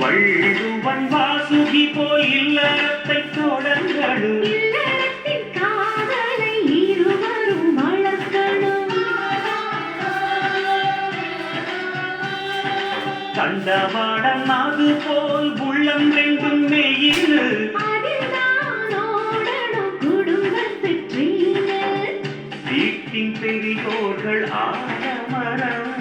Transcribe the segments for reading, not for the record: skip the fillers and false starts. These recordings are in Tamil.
வள்ளுவன் வாசுகி போல் இல்லறத்தை தொடங்கணும், இல்லறத்தின் காதலை இருவரும் வளர்க்கணும். கண்டவாடம் அது போல் உள்ளம் ரெண்டும் மெயிலு, அதில்தான் ஓடணும் குடும்பத்திற்றீங்க. வீட்டின் பெரியோர்கள் ஆடமரம்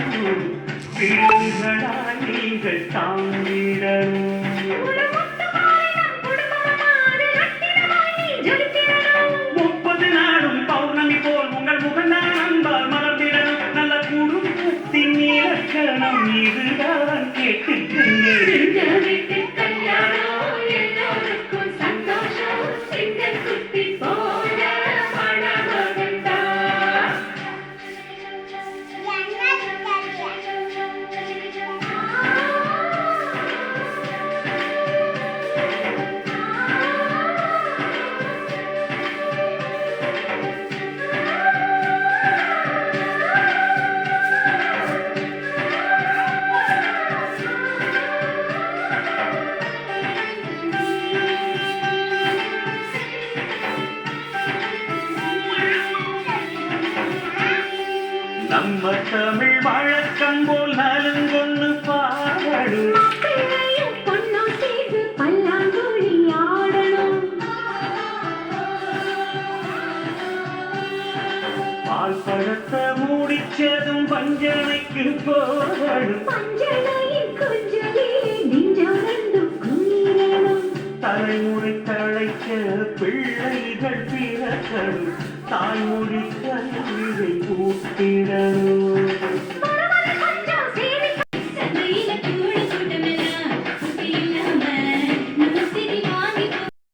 பிள்ளைகளாய் நீங்கள் தாங்கிடணும். உலகொட்டு மாறினம் குடும்பமாறு ரத்தினமாய் நீ ஜொலித்திடணும். 30 நாடும் பௌர்ணமி போல் உங்கள் முகந்தான் அன்பால் மலர்ந்திடணும். நல்ல குடும்பத்தின் இலக்கணம் இதுதான் கேட்டுக்குங்கள். எங்க வீட்டு கல்யாணம் எல்லோருக்கும் சந்தோஷம். சிங்கம் குட்டி போல மணமகன் தான். நம்ம தமிழ் வழக்கம் போல் நலுங்கொன்னு பாடணும், மாப்பிள்ளையும் பொண்ணும் சேர்ந்து பல்லாங்குழி ஆடணும். பால் பழத்தை மூடிச்சதும் பஞ்சனைக்கு போகணும், பஞ்சனையின் கொஞ்சலிலே நெஞ்சம் ரெண்டும் குளிரணும். தலைமுறை தழைக்க பிள்ளைகள் பிறக்கணும், தாய்மொழி கல்வியை கூட்டிடணும்.